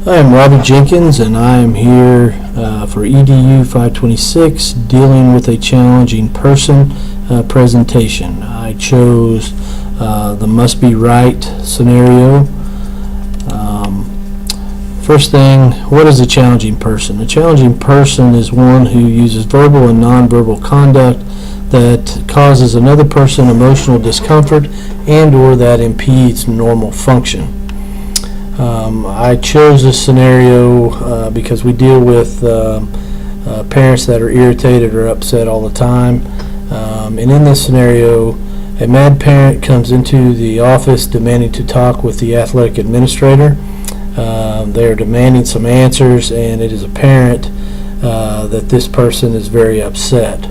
Hi, I'm Robbie Jenkins, and I am here for EDU 526, dealing with a challenging person presentation. I chose the must be right scenario. First thing, what is a challenging person? A challenging person is one who uses verbal and nonverbal conduct that causes another person emotional discomfort and or that impedes normal function. I chose this scenario because we deal with parents that are irritated or upset all the time. And in this scenario, a mad parent comes into the office demanding to talk with the athletic administrator. They are demanding some answers, and it is apparent that this person is very upset.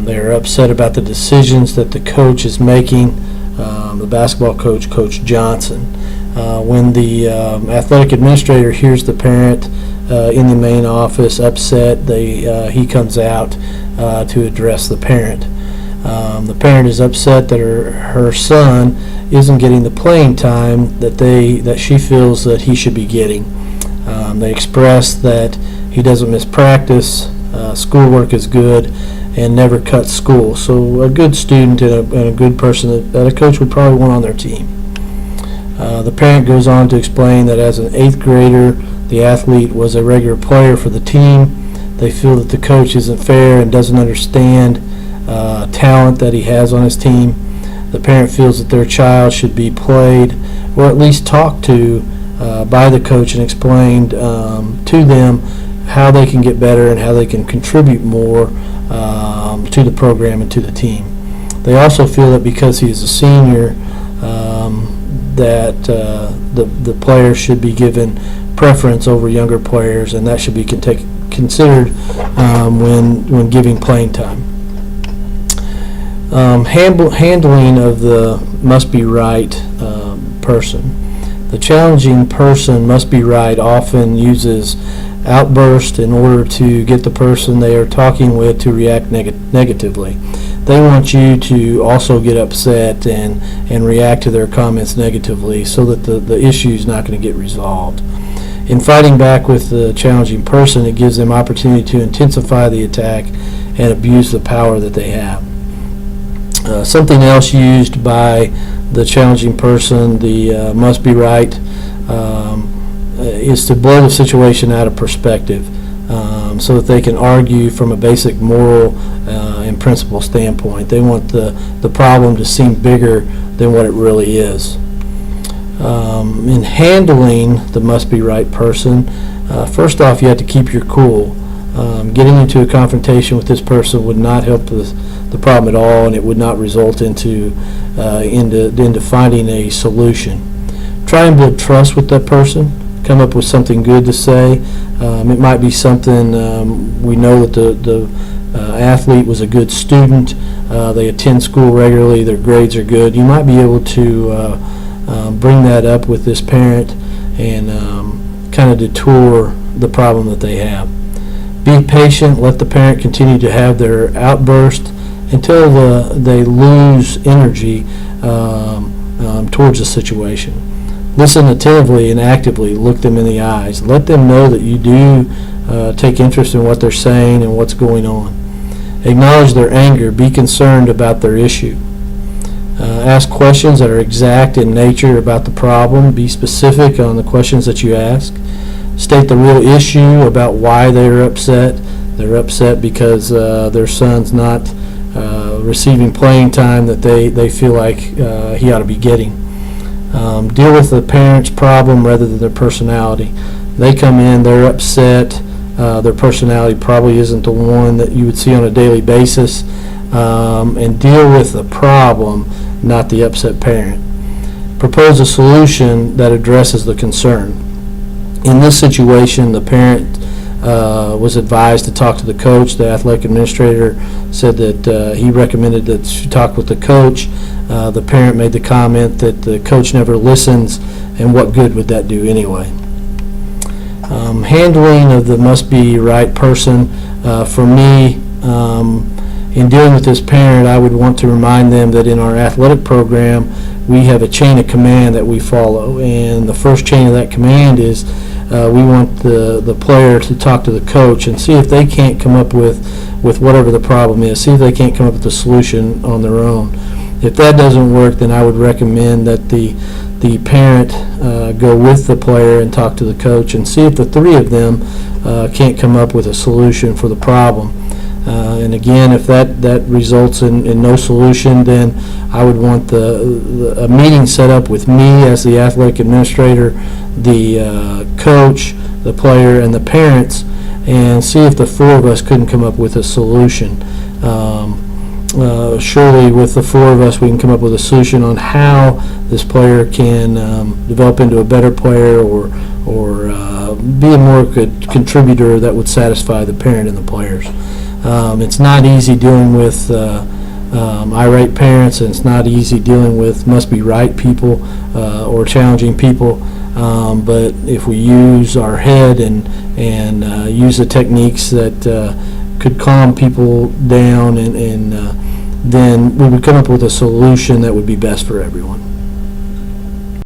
They are upset about the decisions that the coach is making, the basketball coach, Coach Johnson. When the athletic administrator hears the parent in the main office upset, he comes out to address the parent. The parent is upset that her son isn't getting the playing time that she feels that he should be getting. They express that he doesn't miss practice, schoolwork is good, and never cuts school. So a good student and a good person that a coach would probably want on their team. The parent goes on to explain that as an 8th grader, the athlete was a regular player for the team. They feel that the coach isn't fair and doesn't understand talent that he has on his team. The parent feels that their child should be played or at least talked to by the coach and explained to them how they can get better and how they can contribute more to the program and to the team. They also feel that because he is a senior, that the players should be given preference over younger players, and that should be considered when giving playing time. Handling of the must be right person. The challenging person must be right often uses outbursts in order to get the person they are talking with to react negatively. They want you to also get upset and react to their comments negatively so that the issue is not going to get resolved. In fighting back with the challenging person, it gives them opportunity to intensify the attack and abuse the power that they have. Something else used by the challenging person, the must be right, is to blow the situation out of perspective so that they can argue from a basic moral and principle standpoint. They want the problem to seem bigger than what it really is. In handling the must be right person, first off, you have to keep your cool. Getting into a confrontation with this person would not help the problem at all, and it would not result into finding a solution. Try and build trust with that person. Come up with something good to say. It might be something, we know that the athlete was a good student. They attend school regularly. Their grades are good. You might be able to bring that up with this parent and kind of detour the problem that they have. Be patient. Let the parent continue to have their outburst until they lose energy towards the situation. Listen attentively and actively. Look them in the eyes. Let them know that you do take interest in what they're saying and what's going on. Acknowledge their anger. Be concerned about their issue. Ask questions that are exact in nature about the problem. Be specific on the questions that you ask. State the real issue about why they're upset. They're upset because their son's not receiving playing time that they feel like he ought to be getting. Deal with the parent's problem rather than their personality. They come in, they're upset. Their personality probably isn't the one that you would see on a daily basis. And deal with the problem, not the upset parent. Propose a solution that addresses the concern. In this situation, the parent was advised to talk to the coach. The athletic administrator said that he recommended that she talk with the coach. The parent made the comment that the coach never listens, and what good would that do anyway? Handling of the must be right person. For me, in dealing with this parent, I would want to remind them that in our athletic program, we have a chain of command that we follow, and the first chain of that command is we want the player to talk to the coach and see if they can't come up with whatever the problem is, see if they can't come up with a solution on their own. If that doesn't work, then I would recommend that the parent go with the player and talk to the coach and see if the three of them can't come up with a solution for the problem. And again, if that results in no solution, then I would want a meeting set up with me as the athletic administrator, the coach, the player, and the parents, and see if the four of us couldn't come up with a solution. Surely with the four of us we can come up with a solution on how this player can develop into a better player or be a more good contributor that would satisfy the parent and the players. It's not easy dealing with irate parents, and it's not easy dealing with must-be-right people or challenging people. But if we use our head and use the techniques that could calm people down, and then we would come up with a solution that would be best for everyone.